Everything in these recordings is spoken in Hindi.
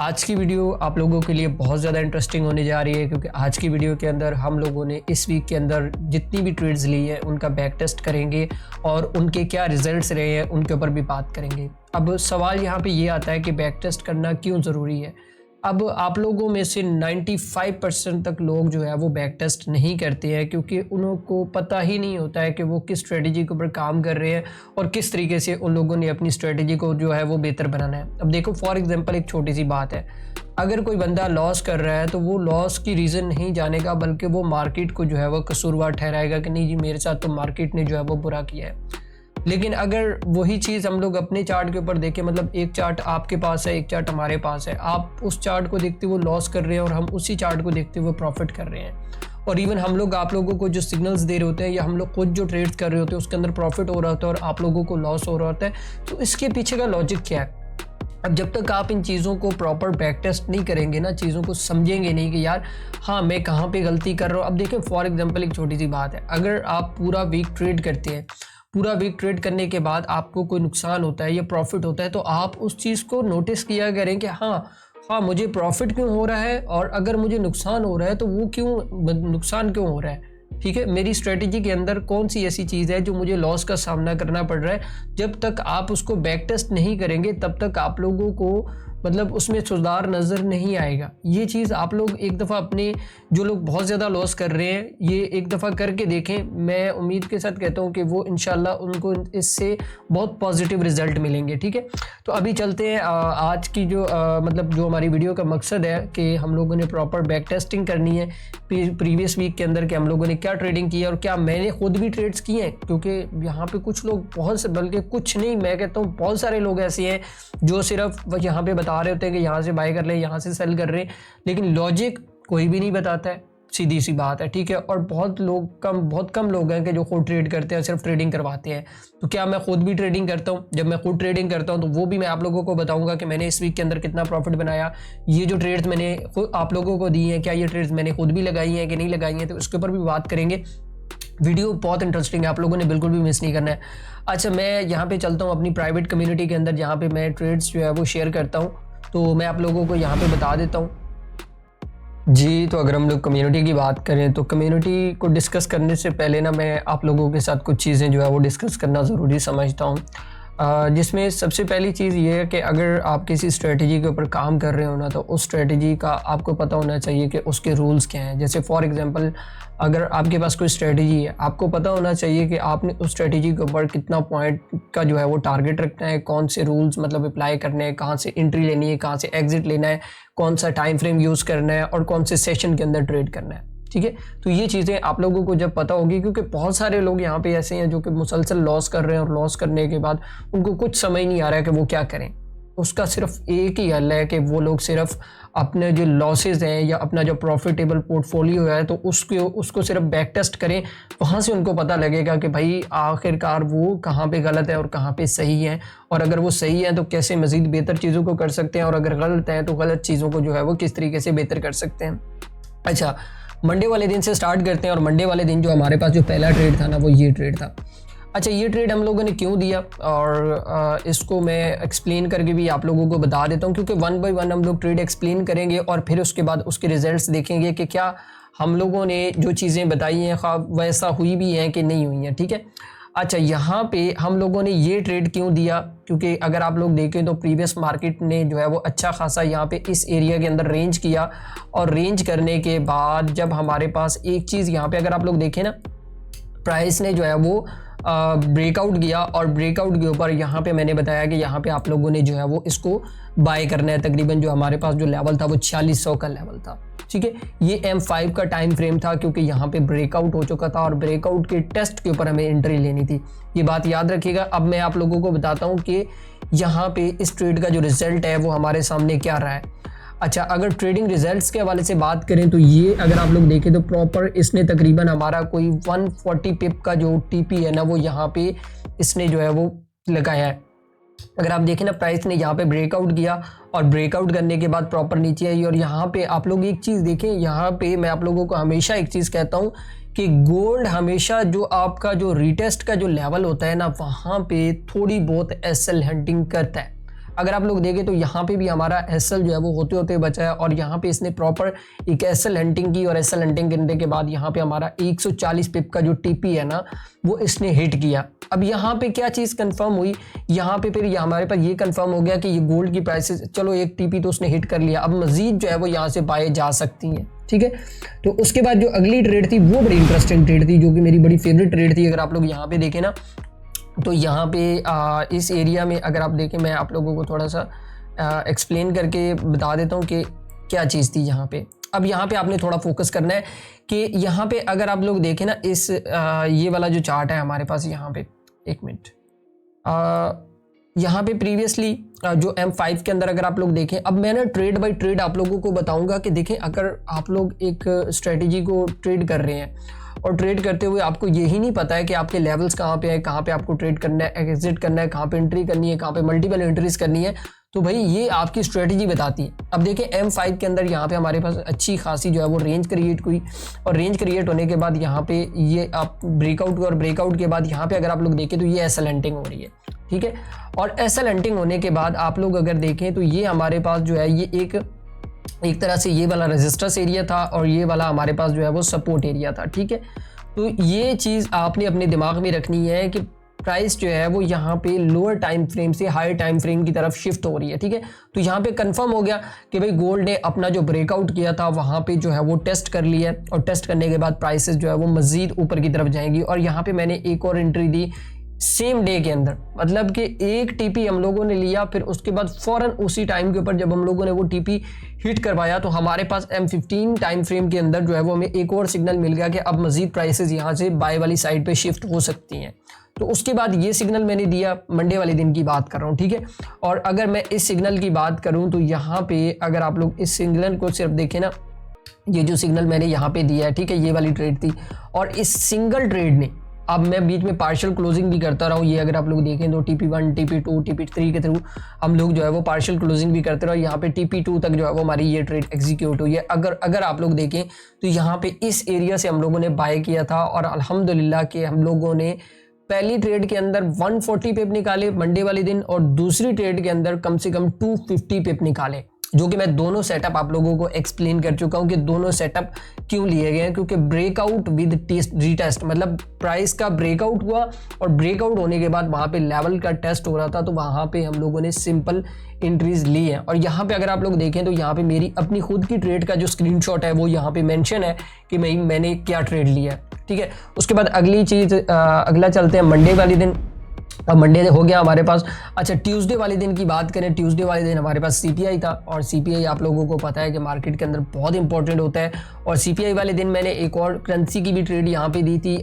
आज की वीडियो आप लोगों के लिए बहुत ज़्यादा इंटरेस्टिंग होने जा रही है क्योंकि आज की वीडियो के अंदर हम लोगों ने इस वीक के अंदर जितनी भी ट्रेड्स ली है उनका बैक टेस्ट करेंगे और उनके क्या रिजल्ट्स रहे हैं उनके ऊपर भी बात करेंगे। अब सवाल यहाँ पे ये आता है कि बैक टेस्ट करना क्यों ज़रूरी है। अब आप लोगों में से 95% तक लोग जो है वो बैक टेस्ट नहीं करते हैं क्योंकि उनको पता ही नहीं होता है कि वो किस स्ट्रेटजी के ऊपर काम कर रहे हैं और किस तरीके से उन लोगों ने अपनी स्ट्रेटजी को जो है वो बेहतर बनाना है। अब देखो फॉर एग्जांपल एक छोटी सी बात है, अगर कोई बंदा लॉस कर रहा है तो वो लॉस की रीज़न नहीं जानेगा बल्कि वो मार्केट को जो है वो कसूरवार ठहराएगा कि नहीं जी मेरे साथ तो मार्केट ने जो है वो बुरा किया है। लेकिन अगर वही चीज़ हम लोग अपने चार्ट के ऊपर देखें, मतलब एक चार्ट आपके पास है एक चार्ट हमारे पास है, आप उस चार्ट को देखते हुए लॉस कर रहे हैं और हम उसी चार्ट को देखते हुए प्रॉफिट कर रहे हैं, और इवन हम लोग आप लोगों को जो सिग्नल्स दे रहे होते हैं या हम लोग खुद जो ट्रेड्स कर रहे होते हैं उसके अंदर प्रॉफिट हो रहा होता है और आप लोगों को लॉस हो रहा होता है। तो इसके पीछे का लॉजिक क्या है? अब जब तक आप इन चीज़ों को प्रॉपर बैक टेस्ट नहीं करेंगे ना, चीज़ों को समझेंगे नहीं कि यार हाँ मैं कहाँ पे गलती कर रहा हूँ। अब देखें फॉर एग्जांपल एक छोटी सी बात है, अगर आप पूरा वीक ट्रेड करते हैं, पूरा वीक ट्रेड करने के बाद आपको कोई नुकसान होता है या प्रॉफिट होता है तो आप उस चीज़ को नोटिस किया करें कि हाँ मुझे प्रॉफिट क्यों हो रहा है और अगर मुझे नुकसान हो रहा है तो वो नुकसान क्यों हो रहा है। ठीक है, मेरी स्ट्रेटजी के अंदर कौन सी ऐसी चीज़ है जो मुझे लॉस का सामना करना पड़ रहा है। जब तक आप उसको बैक टेस्ट नहीं करेंगे तब तक आप लोगों को मतलब उसमें सुधार नज़र नहीं आएगा। ये चीज़ आप लोग एक दफ़ा अपने जो लोग बहुत ज़्यादा लॉस कर रहे हैं ये एक दफ़ा करके देखें। मैं उम्मीद के साथ कहता हूँ कि वो इंशाल्लाह उनको इससे बहुत पॉजिटिव रिजल्ट मिलेंगे। ठीक है, तो अभी चलते हैं आज की जो मतलब जो हमारी वीडियो का मकसद है कि हम लोगों ने प्रॉपर बैक टेस्टिंग करनी है प्रीवियस वीक के अंदर कि हम लोगों ने क्या ट्रेडिंग की है और क्या मैंने खुद भी ट्रेड्स किए हैं। क्योंकि यहाँ पे कुछ लोग बहुत से, बल्कि कुछ नहीं मैं कहता हूँ बहुत सारे लोग ऐसे हैं जो सिर्फ यहाँ पे बता रहे होते हैं कि यहाँ से बाय कर ले यहाँ से सेल कर रहे हैं, लेकिन लॉजिक कोई भी नहीं बताता है, सीधी सी बात है। ठीक है, और बहुत कम लोग हैं कि जो खुद ट्रेड करते हैं, सिर्फ ट्रेडिंग करवाते हैं। तो क्या मैं खुद भी ट्रेडिंग करता हूँ? जब मैं खुद ट्रेडिंग करता हूँ तो वो भी मैं आप लोगों को बताऊंगा कि मैंने इस वीक के अंदर कितना प्रॉफिट बनाया। ये जो ट्रेड्स मैंने खुद आप लोगों को दी हैं, क्या ये ट्रेड्स मैंने खुद भी लगाई हैं कि नहीं लगाई हैं, तो उसके ऊपर भी बात करेंगे। वीडियो बहुत इंटरेस्टिंग है, आप लोगों ने बिल्कुल भी मिस नहीं करना है। अच्छा, मैं यहाँ पे चलता हूँ अपनी प्राइवेट कम्युनिटी के अंदर जहाँ पे मैं ट्रेड्स जो है वो शेयर करता हूँ, तो मैं आप लोगों को यहाँ पे बता देता हूँ जी। तो अगर हम लोग कम्युनिटी की बात करें तो कम्युनिटी को डिस्कस करने से पहले ना मैं आप लोगों के साथ कुछ चीज़ें जो है वो डिस्कस करना ज़रूरी समझता हूँ, जिसमें सबसे पहली चीज़ ये है कि अगर आप किसी स्ट्रेटजी के ऊपर काम कर रहे हो ना तो उस स्ट्रेटजी का आपको पता होना चाहिए कि उसके रूल्स क्या हैं। जैसे फॉर एग्जांपल अगर आपके पास कोई स्ट्रेटजी है, आपको पता होना चाहिए कि आपने उस स्ट्रेटजी के ऊपर कितना पॉइंट का जो है वो टारगेट रखना है, कौन से रूल्स मतलब अप्लाई करने हैं, कहाँ से एंट्री लेनी है, कहाँ से एग्जिट लेना है, कौन सा टाइम फ्रेम यूज़ करना है और कौन से सेशन के अंदर ट्रेड करना है। ठीक है, तो ये चीज़ें आप लोगों को जब पता होगी, क्योंकि बहुत सारे लोग यहाँ पे ऐसे हैं जो कि मुसलसल लॉस कर रहे हैं और लॉस करने के बाद उनको कुछ समझ नहीं आ रहा है कि वो क्या करें। उसका सिर्फ एक ही हल है कि वो लोग सिर्फ अपने जो लॉसेज हैं या अपना जो प्रॉफिटेबल पोर्टफोलियो है तो उसको सिर्फ बैक टेस्ट करें, वहाँ से उनको पता लगेगा कि भाई आखिरकार वो कहाँ पे गलत है और कहाँ पे सही है, और अगर वो सही है तो कैसे मज़ीद बेहतर चीज़ों को कर सकते हैं और अगर गलत है तो गलत चीज़ों को जो है वो किस तरीके से बेहतर कर सकते हैं। अच्छा, मंडे वाले दिन से स्टार्ट करते हैं और मंडे वाले दिन जो हमारे पास जो पहला ट्रेड था ना वो ये ट्रेड था। अच्छा, ये ट्रेड हम लोगों ने क्यों दिया और इसको मैं एक्सप्लेन करके भी आप लोगों को बता देता हूँ, क्योंकि वन बाय वन हम लोग ट्रेड एक्सप्लेन करेंगे और फिर उसके बाद उसके रिजल्ट्स देखेंगे कि क्या हम लोगों ने जो चीज़ें बताई हैं वैसा हुई भी हैं कि नहीं हुई हैं। ठीक है, अच्छा यहाँ पे हम लोगों ने ये ट्रेड क्यों दिया, क्योंकि अगर आप लोग देखें तो प्रीवियस मार्केट ने जो है वो अच्छा खासा यहाँ पे इस एरिया के अंदर रेंज किया और रेंज करने के बाद जब हमारे पास एक चीज़ यहाँ पे अगर आप लोग देखें ना, प्राइस ने जो है वो ब्रेकआउट किया और ब्रेकआउट के ऊपर यहाँ पे मैंने बताया कि यहाँ पे आप लोगों ने जो है वो इसको बाय करना है। तकरीबन जो हमारे पास जो लेवल था वो 4600 का लेवल था। ठीक है, ये M5 का टाइम फ्रेम था क्योंकि यहाँ पे ब्रेकआउट हो चुका था और ब्रेकआउट के टेस्ट के ऊपर हमें एंट्री लेनी थी, ये बात याद रखिएगा। अब मैं आप लोगों को बताता हूँ कि यहाँ पे इस ट्रेड का जो रिजल्ट है वो हमारे सामने क्या रहा है। अच्छा, अगर ट्रेडिंग रिजल्ट्स के हवाले से बात करें तो ये अगर आप लोग देखें तो प्रॉपर इसने तकरीबन हमारा कोई 140 पिप का जो टीपी है ना वो यहाँ पे इसने जो है वो लगाया है। अगर आप देखें ना, प्राइस ने यहाँ पे ब्रेकआउट किया और ब्रेकआउट करने के बाद प्रॉपर नीचे आई और यहाँ पे आप लोग एक चीज़ देखें, यहाँ पे मैं आप लोगों को हमेशा एक चीज़ कहता हूँ कि गोल्ड हमेशा जो आपका जो रीटेस्ट का जो लेवल होता है ना वहाँ पे थोड़ी बहुत एसएल हंटिंग करता है। अगर आप लोग देखें तो यहाँ पे भी हमारा एसएल जो है वो होते होते बचा है और यहाँ पे इसने प्रॉपर एक एसएल हंटिंग की और एसएल हंटिंग करने के बाद यहाँ पे हमारा 140 पिप का जो टीपी है ना वो इसने हिट किया। अब यहाँ पे क्या चीज़ कंफर्म हुई, यहाँ पे फिर हमारे पास ये कंफर्म हो गया कि ये गोल्ड की प्राइसेस, चलो एक टीपी तो उसने हिट कर लिया, अब मजीद जो है वो यहाँ से बाय जा सकती हैं, ठीक है। तो उसके बाद जो अगली ट्रेड थी वो बड़ी इंटरेस्टिंग ट्रेड थी, जो कि मेरी बड़ी फेवरेट ट्रेड थी। अगर आप लोग यहाँ पे देखें ना तो यहाँ पे इस एरिया में अगर आप देखें, मैं आप लोगों को थोड़ा सा एक्सप्लेन करके बता देता हूँ कि क्या चीज़ थी यहाँ पे। अब यहाँ पे आपने थोड़ा फोकस करना है कि यहाँ पे अगर आप लोग देखें ना इस ये वाला जो चार्ट है हमारे पास, यहाँ पे एक मिनट, यहाँ पे प्रीवियसली जो M5 के अंदर अगर आप लोग देखें, अब मैं ना ट्रेड बाय ट्रेड आप लोगों को बताऊंगा कि देखें अगर आप लोग एक स्ट्रेटजी को ट्रेड कर रहे हैं और ट्रेड करते हुए आपको यही नहीं पता है कि आपके लेवल्स कहाँ पे है, कहाँ पे आपको ट्रेड करना है, एग्जिट करना है, कहाँ पे एंट्री करनी है, कहाँ पे मल्टीपल एंट्रीज करनी है, तो भाई ये आपकी स्ट्रेटजी बताती है। अब देखिए M5 के अंदर यहाँ पे हमारे पास अच्छी खासी जो है वो रेंज क्रिएट हुई और रेंज क्रिएट होने के बाद यहाँ पे ये आप ब्रेकआउट और ब्रेकआउट के बाद यहाँ पे अगर आप लोग देखें तो ये एसएल हंटिंग हो रही है, ठीक है। और एसएल हंटिंग होने के बाद आप लोग अगर देखें तो ये हमारे पास जो है ये एक तरह से ये वाला रेजिस्टेंस एरिया था और ये वाला हमारे पास जो है वो सपोर्ट एरिया था, ठीक है। तो ये चीज़ आपने अपने दिमाग में रखनी है कि प्राइस जो है वो यहाँ पे लोअर टाइम फ्रेम से हायर टाइम फ्रेम की तरफ शिफ्ट हो रही है, ठीक है। तो यहाँ पे कंफर्म हो गया कि भाई गोल्ड ने अपना जो ब्रेकआउट किया था वहाँ पे जो है वो टेस्ट कर लिया है और टेस्ट करने के बाद प्राइसेस जो है वो मजीद ऊपर की तरफ जाएंगी। और यहाँ पे मैंने एक और एंट्री दी सेम डे के अंदर, मतलब कि एक टीपी हम लोगों ने लिया, फिर उसके बाद फौरन उसी टाइम के ऊपर जब हम लोगों ने वो टीपी हिट करवाया तो हमारे पास M15 टाइम फ्रेम के अंदर जो है वो हमें एक और सिग्नल मिल गया कि अब मजीद प्राइसेस यहाँ से बाय वाली साइड पे शिफ्ट हो सकती हैं। तो उसके बाद ये सिग्नल मैंने दिया, मंडे वाले दिन की बात कर रहा हूँ, ठीक है। और अगर मैं इस सिग्नल की बात करूँ तो यहाँ पे अगर आप लोग इस सिग्नल को सिर्फ देखें ना, ये जो सिग्नल मैंने यहाँ पे दिया है, ठीक है, ये वाली ट्रेड थी और इस सिंगल ट्रेड ने, अब मैं बीच में पार्शियल क्लोजिंग भी करता रहा हूँ, ये अगर आप लोग देखें तो TP1 TP2 TP3 के थ्रू हम लोग जो है वो पार्शियल क्लोजिंग भी करते रहे, यहाँ पे TP2 तक जो है वो हमारी ये ट्रेड एग्जीक्यूट हुई है। अगर आप लोग देखें तो यहाँ पे इस एरिया से हम लोगों ने बाय किया था और अल्हम्दुलिल्लाह कि हम लोगों ने पहली ट्रेड के अंदर 140 पिप निकाले मंडे वाले दिन और दूसरी ट्रेड के अंदर कम से कम 250 पिप निकाले, जो कि मैं दोनों सेटअप आप लोगों को एक्सप्लेन कर चुका हूं कि दोनों सेटअप क्यों लिए गए हैं। क्योंकि ब्रेकआउट विद रीटेस्ट, मतलब प्राइस का ब्रेकआउट हुआ और ब्रेकआउट होने के बाद वहां पे लेवल का टेस्ट हो रहा था, तो वहां पे हम लोगों ने सिंपल एंट्रीज ली है। और यहाँ पे अगर आप लोग देखें तो यहाँ पे मेरी अपनी खुद की ट्रेड का जो स्क्रीनशॉट है वो यहाँ पे मेंशन है कि मैंने क्या ट्रेड लिया है, ठीक है। उसके बाद अगली चीज अगला चलते हैं मंडे वाले दिन। अब मंडे हो गया हमारे पास। अच्छा, ट्यूसडे वाले दिन की बात करें, ट्यूसडे वाले दिन हमारे पास CPI था और CPI आप लोगों को पता है कि मार्केट के अंदर बहुत इंपॉर्टेंट होता है। और CPI वाले दिन मैंने एक और करेंसी की भी ट्रेड यहाँ पे दी थी,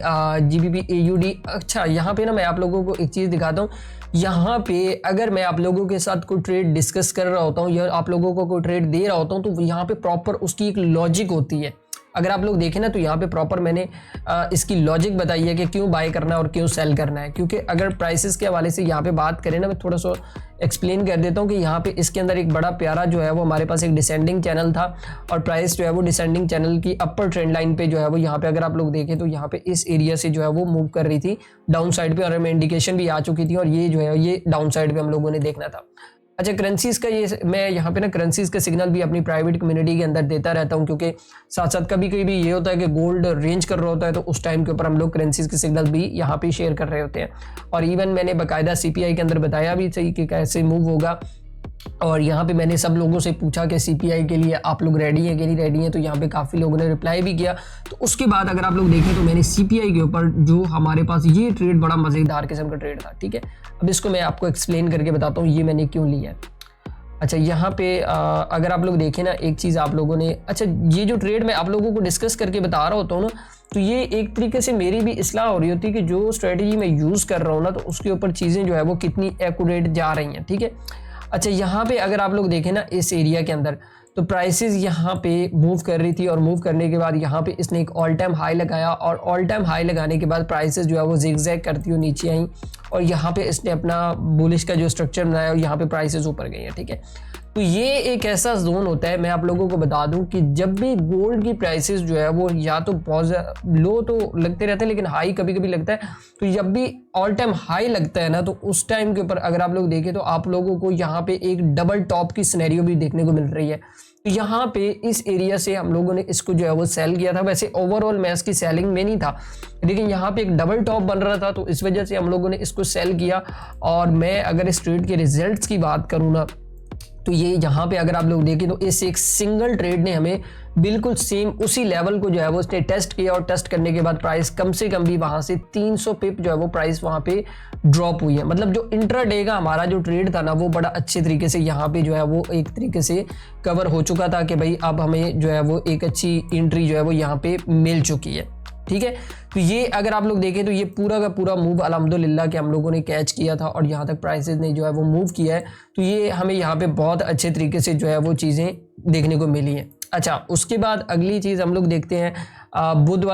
GBP AUD। अच्छा, यहाँ पे ना मैं आप लोगों को एक चीज़ दिखाता हूँ। यहाँ पे अगर मैं आप लोगों के साथ कोई ट्रेड डिस्कस कर रहा होता हूँ या आप लोगों को कोई ट्रेड दे रहा होता हूँ तो यहाँ पे प्रॉपर उसकी एक लॉजिक होती है। अगर आप लोग देखें ना तो यहाँ पे प्रॉपर मैंने इसकी लॉजिक बताई है कि क्यों बाय करना है और क्यों सेल करना है। क्योंकि अगर प्राइसेस के हवाले से यहाँ पे बात करें ना, मैं थोड़ा सा एक्सप्लेन कर देता हूँ कि यहाँ पे इसके अंदर एक बड़ा प्यारा जो है वो हमारे पास एक डिसेंडिंग चैनल था और प्राइस जो है वो डिसेंडिंग चैनल की अपर ट्रेंड लाइन पे जो है वो यहाँ पे अगर आप लोग देखें तो यहाँ पे इस एरिया से जो है वो मूव कर रही थी डाउन साइड पे और हमें इंडिकेशन भी आ चुकी थी और ये जो है ये डाउन साइड पे हम लोगों ने देखना था। अच्छा, करेंसीज का ये मैं यहाँ पे ना करेंसीज का सिग्नल भी अपनी प्राइवेट कम्युनिटी के अंदर देता रहता हूँ, क्योंकि साथ साथ कभी कभी भी ये होता है कि गोल्ड रेंज कर रहा होता है तो उस टाइम के ऊपर हम लोग करेंसीज के सिग्नल भी यहाँ पे शेयर कर रहे होते हैं। और इवन मैंने बाकायदा CPI के अंदर बताया भी सही कि कैसे मूव होगा। और यहाँ पे मैंने सब लोगों से पूछा कि CPI के लिए आप लोग रेडी हैं कि नहीं रेडी हैं, तो यहाँ पे काफ़ी लोगों ने रिप्लाई भी किया। तो उसके बाद अगर आप लोग देखें तो मैंने CPI के ऊपर जो हमारे पास ये ट्रेड बड़ा मज़ेदार किस्म का ट्रेड था, ठीक है। अब इसको मैं आपको एक्सप्लेन करके बताता हूँ ये मैंने क्यों लिया है। अच्छा, यहाँ पे अगर आप लोग देखें ना एक चीज़ आप लोगों ने, अच्छा ये जो ट्रेड मैं आप लोगों को डिस्कस करके बता रहा होता हूँ ना, तो ये एक तरीके से मेरी भी इस्लाह हो रही होती है कि जो स्ट्रेटजी मैं यूज़ कर रहा हूँ ना तो उसके ऊपर चीज़ें जो है वो कितनी एक्यूरेट जा रही हैं, ठीक है। अच्छा, यहाँ पे अगर आप लोग देखें ना इस एरिया के अंदर तो प्राइसेस यहाँ पे मूव कर रही थी और मूव करने के बाद यहाँ पे इसने एक ऑल टाइम हाई लगाया और ऑल टाइम हाई लगाने के बाद प्राइसेस जो है वो जिगजैग करती हुई नीचे आई और यहाँ पे इसने अपना बुलिश का जो स्ट्रक्चर बनाया और यहाँ पे प्राइसेस ऊपर गई हैं, ठीक है। तो ये एक ऐसा जोन होता है, मैं आप लोगों को बता दूं कि जब भी गोल्ड की प्राइसेस जो है वो या तो बहुत लो तो लगते रहते हैं लेकिन हाई कभी कभी लगता है, तो जब भी ऑल टाइम हाई लगता है ना तो उस टाइम के ऊपर अगर आप लोग देखें तो आप लोगों को यहाँ पे एक डबल टॉप की सिनेरियो भी देखने को मिल रही है। तो यहाँ पे इस एरिया से हम लोगों ने इसको जो है वो सेल किया था। वैसे ओवरऑल मैं इसकी सेलिंग में नहीं था, लेकिन यहाँ पे एक डबल टॉप बन रहा था तो इस वजह से हम लोगों ने इसको सेल किया। और मैं अगर इस ट्रेड के रिजल्ट्स की बात करूँ ना तो ये यहाँ पे अगर आप लोग देखें तो इस एक सिंगल ट्रेड ने हमें बिल्कुल सेम उसी लेवल को जो है वो उसने टेस्ट किया, और टेस्ट करने के बाद प्राइस कम से कम भी वहां से 300 पिप जो है वो प्राइस वहां पे ड्रॉप हुई है। मतलब जो इंट्राडे का हमारा जो ट्रेड था ना वो बड़ा अच्छे तरीके से यहाँ पे जो है वो एक तरीके से कवर हो चुका था कि भाई अब हमें जो है वो एक अच्छी एंट्री जो है वो यहाँ पे मिल चुकी है। ठीक है, तो ये अगर आप लोग देखें तो ये पूरा का पूरा मूव अल्हम्दुलिल्लाह कि हम लोगों ने कैच किया था और यहाँ तक प्राइसेस ने जो है वो मूव किया है। तो ये हमें यहाँ पे बहुत अच्छे तरीके से जो है वो चीज़ें देखने को मिली हैं। अच्छा, उसके बाद अगली चीज़ हम लोग देखते हैं, बुध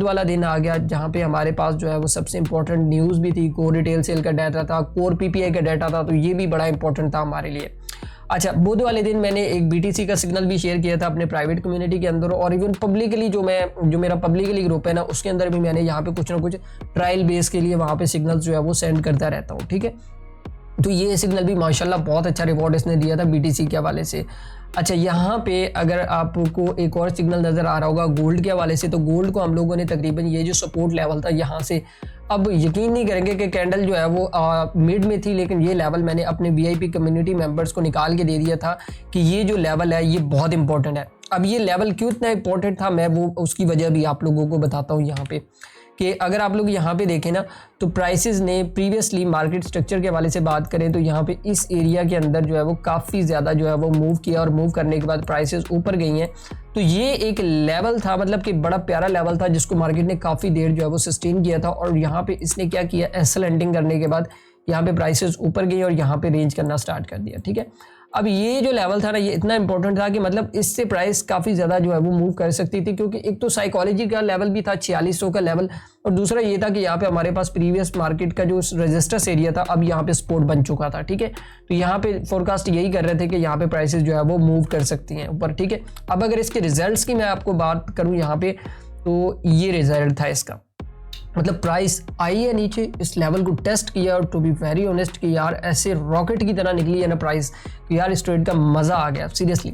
वाला दिन आ गया जहाँ पे हमारे पास जो है वो सबसे इंपॉर्टेंट न्यूज़ भी थी। कोर रिटेल सेल का डाटा था, कोर पीपीआई का डाटा था, तो ये भी बड़ा इंपॉर्टेंट था हमारे लिए। अच्छा, बुध वाले दिन मैंने एक बीटीसी का सिग्नल भी शेयर किया था अपने प्राइवेट कम्युनिटी के अंदर, और इवन पब्लिकली जो मेरा पब्लिकली ग्रुप है ना उसके अंदर भी मैंने यहाँ पे कुछ ना कुछ ट्रायल बेस के लिए वहाँ पे सिग्नल्स जो है वो सेंड करता रहता हूँ। ठीक है, तो ये सिग्नल भी माशाल्लाह बहुत अच्छा रिवॉर्ड इसने दिया था बीटीसी के हवाले से। अच्छा, यहाँ पे अगर आपको एक और सिग्नल नज़र आ रहा होगा गोल्ड के हवाले से, तो गोल्ड को हम लोगों ने तकरीबन ये जो सपोर्ट लेवल था यहाँ से, अब यकीन नहीं करेंगे कि कैंडल जो है वो मिड में थी, लेकिन ये लेवल मैंने अपने वीआईपी कम्युनिटी मेंबर्स को निकाल के दे दिया था कि ये जो लेवल है ये बहुत इंपॉर्टेंट है। अब ये लेवल क्यों इतना इंपॉर्टेंट था मैं वो उसकी वजह भी आप लोगों को बताता हूँ यहाँ पे, कि अगर आप लोग यहाँ पे देखें ना तो प्राइसेस ने प्रीवियसली मार्केट स्ट्रक्चर के हवाले से बात करें तो यहाँ पे इस एरिया के अंदर जो है वो काफ़ी ज़्यादा जो है वो मूव किया, और मूव करने के बाद प्राइसेस ऊपर गई हैं। तो ये एक लेवल था, मतलब कि बड़ा प्यारा लेवल था जिसको मार्केट ने काफ़ी देर जो है वो सस्टेन किया था, और यहाँ पे इसने क्या किया, एसएल एंडिंग करने के बाद यहाँ पे प्राइसेस ऊपर गई और यहाँ पे रेंज करना स्टार्ट कर दिया। ठीक है, अब ये जो लेवल था ना ये इतना इंपॉर्टेंट था कि मतलब इससे प्राइस काफ़ी ज़्यादा जो है वो मूव कर सकती थी, क्योंकि एक तो साइकोलॉजी का लेवल भी था 4600 का लेवल, और दूसरा ये था कि यहाँ पे हमारे पास प्रीवियस मार्केट का जो रेजिस्टेंस एरिया था अब यहाँ पे सपोर्ट बन चुका था। ठीक है, तो यहाँ पे फोरकास्ट यही कर रहे थे कि यहाँ पे प्राइसेस जो है वो मूव कर सकती हैं ऊपर। ठीक है, अब अगर इसके रिजल्ट्स की मैं आपको बात करूँ यहाँ पे, तो ये रिजल्ट था इसका, मतलब प्राइस आई है नीचे, इस लेवल को टेस्ट किया, और टू बी वेरी ऑनेस्ट कि यार ऐसे रॉकेट की तरह निकली है ना प्राइस कि यार इस ट्रेड का मज़ा आ गया सीरियसली।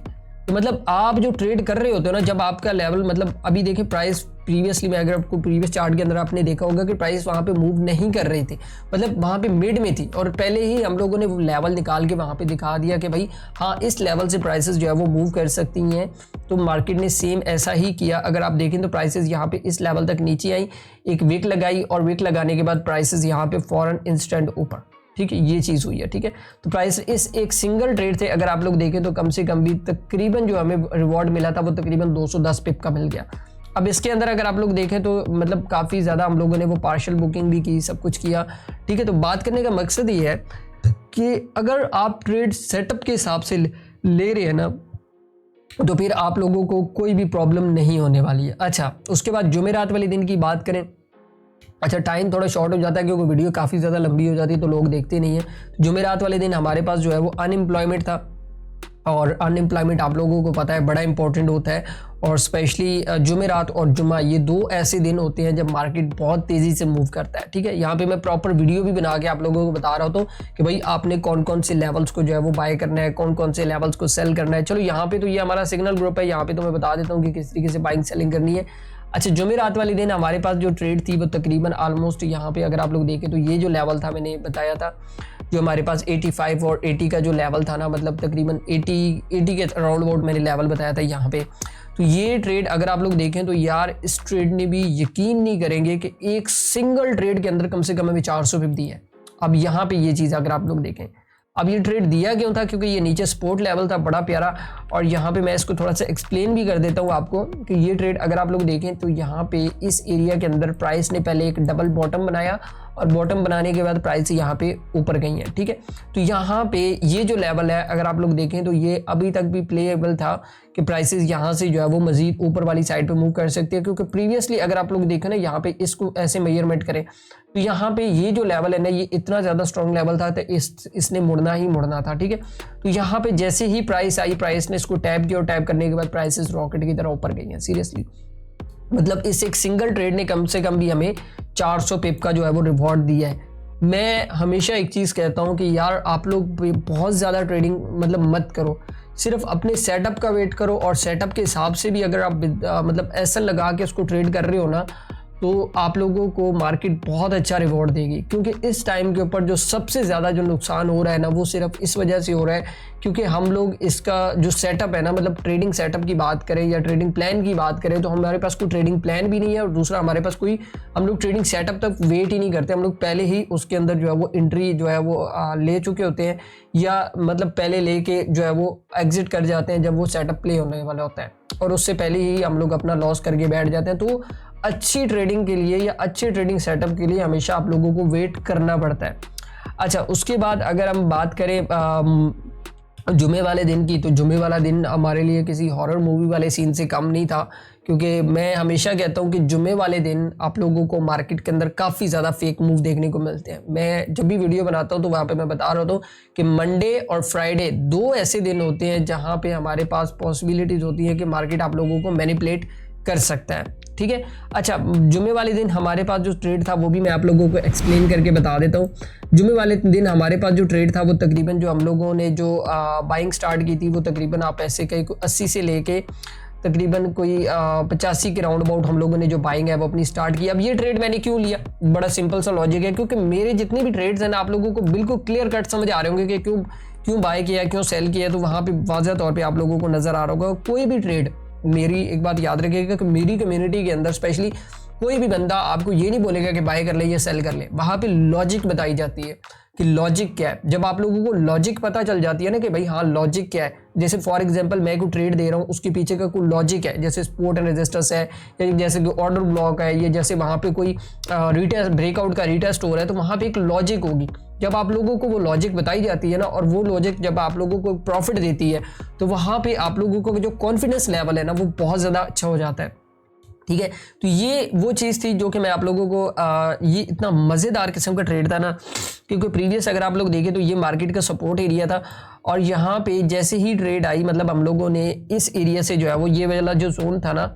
तो मतलब आप जो ट्रेड कर रहे होते हो ना, जब आपका लेवल, मतलब अभी देखिए प्राइस प्रीवियसली में अगर आपको प्रीवियस चार्ट के अंदर आपने देखा होगा कि प्राइस वहाँ पे मूव नहीं कर रही थी, मतलब वहाँ पे मिड में थी, और पहले ही हम लोगों ने वो लेवल निकाल के वहाँ पे दिखा दिया कि भाई हाँ इस लेवल से प्राइसेस जो है वो मूव कर सकती हैं। तो मार्केट ने सेम ऐसा ही किया। अगर आप देखें तो प्राइसेस यहाँ पे इस लेवल तक नीचे आई, एक विक लगाई, और विक लगाने के बाद प्राइसेस यहाँ पे फॉरन इंस्टेंट ऊपर। ठीक है, ये चीज़ हुई है। ठीक है, तो प्राइस इस एक सिंगल ट्रेड थे अगर आप लोग देखें तो कम से कम भी तकरीबन जो हमें रिवॉर्ड मिला था वो तकरीबन 210 पिप का मिल गया। अब इसके अंदर अगर आप लोग देखें तो मतलब काफ़ी ज़्यादा हम लोगों ने वो पार्शियल बुकिंग भी की, सब कुछ किया। ठीक है, तो बात करने का मकसद ये है कि अगर आप ट्रेड सेटअप के हिसाब से ले रहे हैं ना तो फिर आप लोगों को कोई भी प्रॉब्लम नहीं होने वाली है। अच्छा, उसके बाद जुमेरात वाले दिन की बात करें, अच्छा टाइम थोड़ा शॉर्ट हो जाता है क्योंकि वीडियो काफ़ी ज़्यादा लंबी हो जाती है तो लोग देखते नहीं है। जुमेरात वाले दिन हमारे पास जो है वो अनएम्प्लॉयमेंट था, और अनएम्प्लॉयमेंट आप लोगों को पता है बड़ा इंपॉर्टेंट होता है, और स्पेशली जुमेरात और जुम्मा ये दो ऐसे दिन होते हैं जब मार्केट बहुत तेज़ी से मूव करता है। ठीक है, यहाँ पे मैं प्रॉपर वीडियो भी बना के आप लोगों को बता रहा हूँ कि भाई आपने कौन कौन से लेवल्स को जो है वो बाय करना है, कौन कौन से लेवल्स को सेल करना है। चलो यहाँ पे तो ये हमारा सिग्नल ग्रुप है, यहाँ पे तो मैं बता देता हूँ कि किस तरीके से बाइंग सेलिंग करनी है। अच्छा, जुमेरात वाले दिन हमारे पास जो ट्रेड थी वो तकरीबन ऑलमोस्ट यहाँ पे अगर आप लोग देखें तो ये जो लेवल था मैंने बताया था जो हमारे पास 85 और 80 का जो लेवल था ना, मतलब तकरीबन 80 के अराउंड अबाउट मैंने लेवल बताया था यहाँ पे। तो ये ट्रेड अगर आप लोग देखें तो यार इस ट्रेड ने भी यकीन नहीं करेंगे कि एक सिंगल ट्रेड के अंदर कम से कम हमें 400 पिप दी है। अब यहाँ पे ये चीज़ अगर आप लोग देखें, अब ये ट्रेड दिया क्यों था, क्योंकि ये नीचे सपोर्ट लेवल था बड़ा प्यारा, और यहाँ पे मैं इसको थोड़ा सा एक्सप्लेन भी कर देता हूँ आपको कि ये ट्रेड अगर आप लोग देखें तो यहाँ पे इस एरिया के अंदर प्राइस ने पहले एक डबल बॉटम बनाया और बॉटम बनाने के बाद प्राइस यहाँ पे ऊपर गई है। ठीक है, तो यहाँ पे ये जो लेवल है अगर आप लोग देखें तो ये अभी तक भी प्लेएबल था कि प्राइसेस यहाँ से जो है वो मजीद ऊपर वाली साइड पे मूव कर सकती है, क्योंकि प्रीवियसली अगर आप लोग देखें ना यहाँ पे इसको ऐसे मेजरमेंट करें तो यहाँ पे ये जो लेवल है ना ये इतना ज़्यादा स्ट्रॉन्ग लेवल था तो इसने मुड़ना ही मुड़ना था। ठीक है, तो यहाँ पे जैसे ही प्राइस आई, प्राइस ने इसको टैप किया और टैप करने के बाद प्राइसेस रॉकेट की तरह ऊपर गई हैं। सीरियसली मतलब इस एक सिंगल ट्रेड ने कम से कम भी हमें 400 पिप का जो है वो रिवॉर्ड दिया है। मैं हमेशा एक चीज़ कहता हूँ कि यार आप लोग बहुत ज़्यादा ट्रेडिंग मतलब मत करो, सिर्फ अपने सेटअप का वेट करो और सेटअप के हिसाब से भी अगर आप मतलब ऐसा लगा के उसको ट्रेड कर रहे हो ना तो आप लोगों को मार्केट बहुत अच्छा रिवॉर्ड देगी। क्योंकि इस टाइम के ऊपर जो सबसे ज़्यादा जो नुकसान हो रहा है ना वो सिर्फ इस वजह से हो रहा है क्योंकि हम लोग इसका जो सेटअप है ना, मतलब ट्रेडिंग सेटअप की बात करें या ट्रेडिंग प्लान की बात करें तो हमारे पास कोई ट्रेडिंग प्लान भी नहीं है और दूसरा हमारे पास कोई हम लोग ट्रेडिंग सेटअप तक वेट ही नहीं करते। हम लोग पहले ही उसके अंदर जो है वो एंट्री जो है वो ले चुके होते हैं या मतलब पहले लेके जो है वो एग्जिट कर जाते हैं जब वो सेटअप प्ले होने वाला होता है और उससे पहले ही हम लोग अपना लॉस करके बैठ जाते हैं। तो अच्छी ट्रेडिंग के लिए या अच्छे ट्रेडिंग सेटअप के लिए हमेशा आप लोगों को वेट करना पड़ता है। अच्छा, उसके बाद अगर हम बात करें जुमे वाले दिन की, तो जुमे वाला दिन हमारे लिए किसी हॉरर मूवी वाले सीन से कम नहीं था, क्योंकि मैं हमेशा कहता हूं कि जुमे वाले दिन आप लोगों को मार्केट के अंदर काफ़ी ज़्यादा फेक मूव देखने को मिलते हैं। मैं जब भी वीडियो बनाता हूं तो वहाँ पे मैं बता रहा हूँ कि मंडे और फ्राइडे दो ऐसे दिन होते हैं जहाँ पे हमारे पास पॉसिबिलिटीज़ होती है कि मार्केट आप लोगों को मैनिपुलेट कर सकता है। ठीक है, अच्छा जुमे वाले दिन हमारे पास जो ट्रेड था वो भी मैं आप लोगों को एक्सप्लेन करके बता देता हूँ। जुमे वाले दिन हमारे पास जो ट्रेड था वो तकरीबन जो हम लोगों ने जो बाइंग स्टार्ट की थी वो तकरीबन आप ऐसे कहीं 80 से लेके तकरीबन कोई 85 के राउंड अबाउट हम लोगों ने जो बाइंग है वो अपनी स्टार्ट की। अब ये ट्रेड मैंने क्यों लिया, बड़ा सिंपल सा लॉजिक है, क्योंकि मेरे जितने भी ट्रेड्स हैं ना आप लोगों को बिल्कुल क्लियर कट समझ आ रहे होंगे कि क्यों बाय किया, क्यों सेल किया, तो वहाँ पे वाज़ह तौर पर आप लोगों को नज़र आ रहा होगा। कोई भी ट्रेड, मेरी एक बात याद रखिएगा कि मेरी कम्युनिटी के अंदर स्पेशली कोई भी बंदा आपको ये नहीं बोलेगा कि बाय कर ले या सेल कर ले, वहाँ पे लॉजिक बताई जाती है कि लॉजिक क्या है। जब आप लोगों को लॉजिक पता चल जाती है ना कि भाई हाँ लॉजिक क्या है, जैसे फॉर एग्जांपल मैं कोई ट्रेड दे रहा हूँ उसके पीछे का कोई लॉजिक है, जैसे सपोर्ट एंड रेजिस्टेंस है या जैसे कोई ऑर्डर ब्लॉक है या जैसे वहाँ पे कोई रीटेस्ट ब्रेकआउट का रीटेस्ट हो रहा है, तो वहाँ पे एक लॉजिक होगी। जब आप लोगों को वो लॉजिक बताई जाती है ना और वो लॉजिक जब आप लोगों को प्रॉफिट देती है तो वहाँ पे आप लोगों को जो कॉन्फिडेंस लेवल है ना वो बहुत ज़्यादा अच्छा हो जाता है। ठीक है, तो ये वो चीज़ थी जो कि मैं आप लोगों को ये इतना मज़ेदार किस्म का ट्रेड था ना, क्योंकि प्रीवियस अगर आप लोग देखें तो ये मार्केट का सपोर्ट एरिया था और यहाँ पे जैसे ही ट्रेड आई मतलब हम लोगों ने इस एरिया से जो है वो ये वाला जो जोन था ना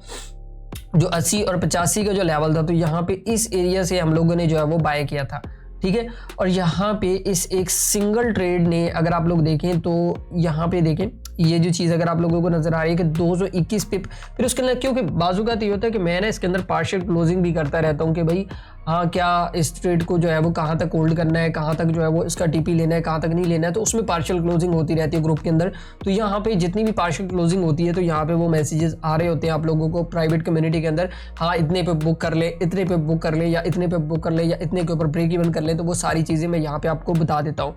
जो 80 और 85 का जो लेवल था, तो यहाँ पे इस एरिया से हम लोगों ने जो है वो बाय किया था। ठीक है, और यहाँ पे इस एक सिंगल ट्रेड ने अगर आप लोग देखें तो यहाँ पे देखें ये जो चीज़ अगर आप लोगों को नजर आ रही है कि 221 पिप, फिर उसके अंदर क्योंकि बाजू का तो ये होता है कि मैं ना इसके अंदर पार्शियल क्लोजिंग भी करता रहता हूँ कि भाई हाँ क्या इस ट्रेड को जो है वो कहाँ तक होल्ड करना है, कहाँ तक जो है वो इसका टीपी लेना है, कहाँ तक नहीं लेना है, तो उसमें पार्शियल क्लोजिंग होती रहती है ग्रुप के अंदर। तो यहाँ पे जितनी भी पार्शियल क्लोजिंग होती है तो यहाँ पे वो मैसेजेस आ रहे होते हैं आप लोगों को प्राइवेट कम्युनिटी के अंदर, हाँ इतने पे बुक कर ले, इतने पे बुक कर ले या इतने पे बुक कर ले या इतने के ऊपर ब्रेक इवन कर ले, तो वो सारी चीज़ें मैं यहाँ पे आपको बता देता हूँ।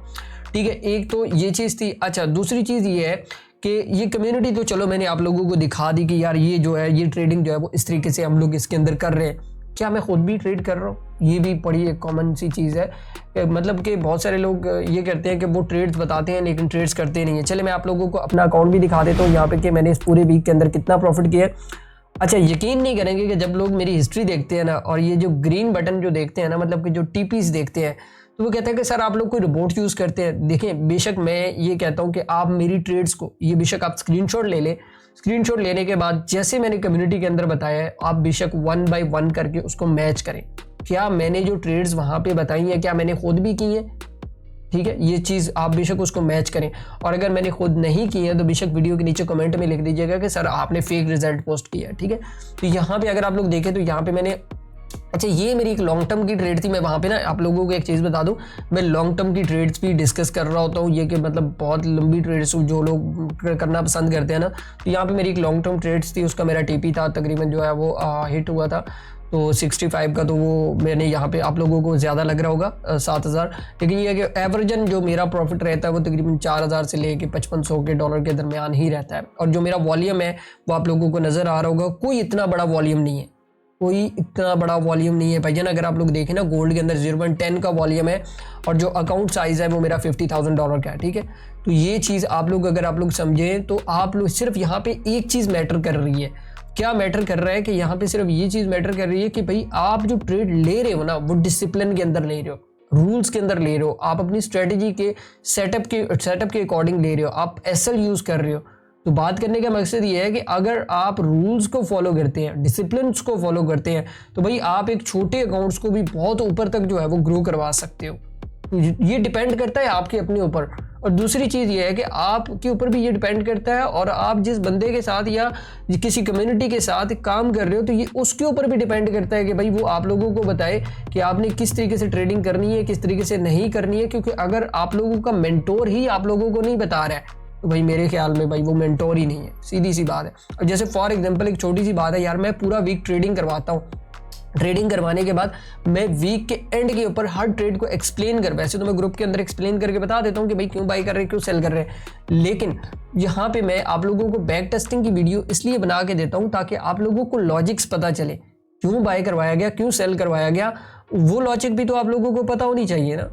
ठीक है, एक तो ये चीज़ थी। अच्छा, दूसरी चीज़ ये है कि ये कम्युनिटी तो चलो मैंने आप लोगों को दिखा दी कि यार ये जो है ये ट्रेडिंग जो है वो इस तरीके से हम लोग इसके अंदर कर रहे हैं। क्या मैं खुद भी ट्रेड कर रहा हूँ? ये भी बड़ी एक कॉमन सी चीज़ है, मतलब कि बहुत सारे लोग ये करते हैं कि वो ट्रेड्स बताते हैं लेकिन ट्रेड्स करते नहीं है। चले मैं आप लोगों को अपना अकाउंट भी दिखा देता हूँ यहाँ पे कि मैंने इस पूरे वीक के अंदर कितना प्रॉफिट किया है। अच्छा, यकीन नहीं करेंगे कि जब लोग मेरी हिस्ट्री देखते हैं ना और ये जो ग्रीन बटन जो देखते हैं ना, मतलब कि जो टीपीस देखते हैं, तो वो कहते हैं कि सर आप लोग कोई रोबोट यूज़ करते हैं। देखें, बेशक मैं ये कहता हूँ कि आप मेरी ट्रेड्स को ये बेशक आप स्क्रीनशॉट ले लें, स्क्रीनशॉट लेने के बाद जैसे मैंने कम्युनिटी के अंदर बताया है आप बेशक 1 बाय 1 करके उसको मैच करें। क्या मैंने जो ट्रेड्स वहाँ पे बताई हैं क्या मैंने खुद भी की हैं? ठीक है, ये चीज़ आप बेशक उसको मैच करें, और अगर मैंने खुद नहीं की है तो बेशक वीडियो के नीचे कमेंट में लिख दीजिएगा कि सर आपने फेक रिजल्ट पोस्ट किया है। ठीक है, तो यहाँ पे अगर आप लोग देखें तो यहाँ पे मैंने, अच्छा ये मेरी एक लॉन्ग टर्म की ट्रेड थी। मैं वहाँ पे ना आप लोगों को एक चीज़ बता दूँ, मैं लॉन्ग टर्म की ट्रेड्स भी डिस्कस कर रहा होता हूँ, ये कि मतलब बहुत लंबी ट्रेड्स जो लोग करना पसंद करते हैं ना, तो यहाँ पे मेरी एक लॉन्ग टर्म ट्रेड्स थी, उसका मेरा टीपी था तकरीबन जो है वो हिट हुआ था तो 65 का, तो वो मैंने यहाँ पे आप लोगों को ज़्यादा लग रहा होगा 7000, लेकिन ये है कि एवरेजन जो मेरा प्रॉफिट रहता है वो तकरीबन 4000 से लेके 5500 के डॉलर के दरमियान ही रहता है। और जो मेरा वॉल्यूम है वो आप लोगों को नज़र आ रहा होगा, कोई इतना बड़ा वॉल्यूम नहीं है। कोई इतना बड़ा वॉल्यूम नहीं है भाईजान। अगर आप लोग देखें ना, गोल्ड के अंदर 0.10 का वॉल्यूम है और जो अकाउंट साइज है वो मेरा $50,000 का है, ठीक है। तो ये चीज़ आप लोग अगर आप लोग समझें तो आप लोग सिर्फ यहाँ पे एक चीज़ मैटर कर रही है। क्या मैटर कर रहा है कि यहाँ पे सिर्फ ये चीज़ मैटर कर रही है कि भाई आप जो ट्रेड ले रहे हो ना वो डिसिप्लिन के अंदर ले रहे हो, रूल्स के अंदर ले रहे हो, आप अपनी स्ट्रेटेजी के सेटअप के अकॉर्डिंग ले रहे हो, आप एसएल यूज़ कर रहे हो। तो बात करने का मकसद ये है कि अगर आप रूल्स को फॉलो करते हैं, डिसिप्लिन को फॉलो करते हैं, तो भाई आप एक छोटे अकाउंट्स को भी बहुत ऊपर तक जो है वो ग्रो करवा सकते हो। तो ये डिपेंड करता है आपके अपने ऊपर। और दूसरी चीज़ ये है कि आपके ऊपर भी ये डिपेंड करता है, और आप जिस बंदे के साथ या किसी कम्युनिटी के साथ काम कर रहे हो तो ये उसके ऊपर भी डिपेंड करता है कि भाई वो आप लोगों को बताए कि आपने किस तरीके से ट्रेडिंग करनी है, किस तरीके से नहीं करनी है। क्योंकि अगर आप लोगों का मेंटोर ही आप लोगों को नहीं बता रहा है तो भाई मेरे ख्याल में भाई वो मेंटोर ही नहीं है, सीधी सी बात है। और जैसे फॉर एग्जांपल एक छोटी सी बात है यार, मैं पूरा वीक ट्रेडिंग करवाता हूँ, ट्रेडिंग करवाने के बाद मैं वीक के एंड के ऊपर हर ट्रेड को एक्सप्लेन कर, वैसे तो मैं ग्रुप के अंदर एक्सप्लेन करके बता देता हूँ कि भाई क्यों बाई कर रहे हैं, क्यों सेल कर रहे हैं, लेकिन यहाँ पे मैं आप लोगों को बैक टेस्टिंग की वीडियो इसलिए बना के देता हूँ ताकि आप लोगों को लॉजिक्स पता चले, क्यों बाय करवाया गया, क्यों सेल करवाया गया, वो लॉजिक भी तो आप लोगों को पता होनी चाहिए ना।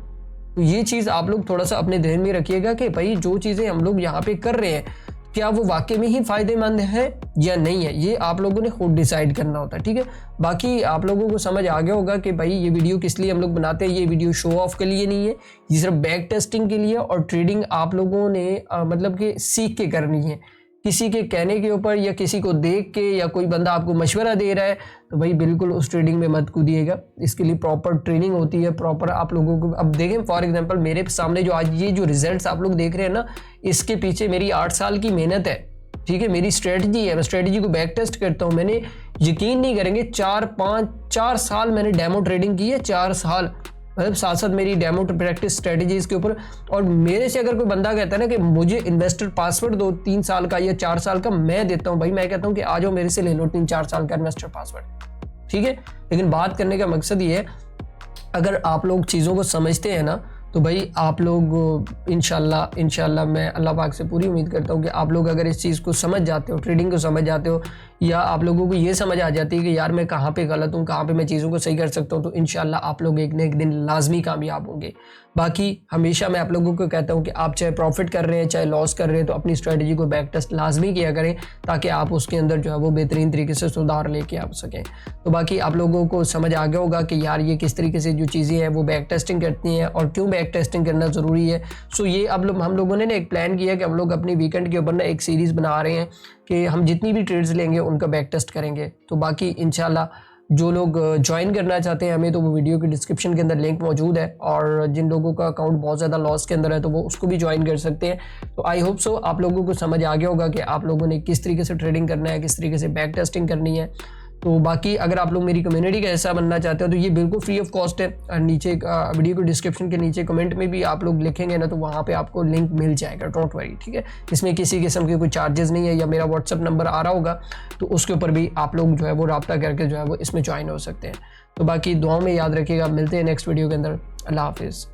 तो ये चीज़ आप लोग थोड़ा सा अपने ध्यान में रखिएगा कि भाई जो चीज़ें हम लोग यहाँ पे कर रहे हैं क्या वो वाकई में ही फायदेमंद है या नहीं है, ये आप लोगों ने खुद डिसाइड करना होता है, ठीक है। बाकी आप लोगों को समझ आ गया होगा कि भाई ये वीडियो किस लिए हम लोग बनाते हैं। ये वीडियो शो ऑफ के लिए नहीं है, ये सिर्फ बैक टेस्टिंग के लिए, और ट्रेडिंग आप लोगों ने मतलब कि सीख के करनी है, किसी के कहने के ऊपर या किसी को देख के या कोई बंदा आपको मशवरा दे रहा है तो भाई बिल्कुल उस ट्रेडिंग में मत कूदिएगा। इसके लिए प्रॉपर ट्रेनिंग होती है, प्रॉपर आप लोगों को। अब देखें फॉर एग्जांपल मेरे सामने जो आज ये जो रिजल्ट्स आप लोग देख रहे हैं ना, इसके पीछे मेरी 8 साल की मेहनत है, ठीक है। मेरी स्ट्रेटजी है, मैं स्ट्रेटजी को बैक टेस्ट करता हूँ। मैंने यकीन नहीं करेंगे 4 साल मैंने डेमो ट्रेडिंग की है, 4 साल, मतलब साथ साथ मेरी डेमो प्रैक्टिस स्ट्रेटजीज के ऊपर। और मेरे से अगर कोई बंदा कहता है ना कि मुझे इन्वेस्टर पासवर्ड दो 3 साल का या 4 साल का, मैं देता हूँ भाई, मैं कहता हूँ कि आ जाओ मेरे से ले लो 3-4 साल का इन्वेस्टर पासवर्ड, ठीक है। लेकिन बात करने का मकसद ये है, अगर आप लोग चीज़ों को समझते हैं ना तो भाई आप लोग इंशाल्लाह मैं अल्लाह पाक से पूरी उम्मीद करता हूँ कि आप लोग अगर इस चीज़ को समझ जाते हो, ट्रेडिंग को समझ जाते हो, या आप लोगों को ये समझ आ जाती है कि यार मैं कहाँ पे गलत हूँ, कहाँ पे मैं चीज़ों को सही कर सकता हूँ, तो इंशाल्लाह आप लोग एक न एक दिन लाजमी कामयाब होंगे। बाकी हमेशा मैं आप लोगों को कहता हूँ कि आप चाहे प्रॉफिट कर रहे हैं चाहे लॉस कर रहे हैं तो अपनी स्ट्रेटजी को बैक टेस्ट लाजमी किया करें ताकि आप उसके अंदर जो है वो बेहतरीन तरीके से सुधार लेके आ सकें। तो बाकी आप लोगों को समझ आ गया होगा कि यार ये किस तरीके से जो चीज़ें हैं वो बैक टेस्टिंग करती हैं और क्यों बैक टेस्टिंग करना ज़रूरी है। सो ये अब हम लोगों ने ना एक प्लान किया कि हम लोग अपनी वीकेंड के ऊपर ना एक सीरीज़ बना रहे हैं कि हम जितनी भी ट्रेड्स लेंगे उनका बैक टेस्ट करेंगे। तो बाकी इंशाल्लाह जो लोग ज्वाइन करना चाहते हैं हमें, तो वो वीडियो के डिस्क्रिप्शन के अंदर लिंक मौजूद है, और जिन लोगों का अकाउंट बहुत ज़्यादा लॉस के अंदर है तो वो उसको भी ज्वाइन कर सकते हैं। तो आई होप सो आप लोगों को समझ आ गया होगा कि आप लोगों ने किस तरीके से ट्रेडिंग करना है, किस तरीके से बैक टेस्टिंग करनी है। तो बाकी अगर आप लोग मेरी कम्युनिटी का हिस्सा बनना चाहते हो तो ये बिल्कुल फ्री ऑफ कॉस्ट है। नीचे वीडियो के डिस्क्रिप्शन के नीचे कमेंट में भी आप लोग लिखेंगे ना तो वहाँ पे आपको लिंक मिल जाएगा, डोंट वरी, ठीक है। इसमें किसी किस्म के कोई चार्जेस नहीं है, या मेरा व्हाट्सअप नंबर आ रहा होगा तो उसके ऊपर भी आप लोग जो है वो रब्ता करके जो है वो इसमें ज्वाइन हो सकते हैं। तो बाकी दुआओं में याद रखिएगा, मिलते हैं नेक्स्ट वीडियो के अंदर। अल्लाह हाफिज़।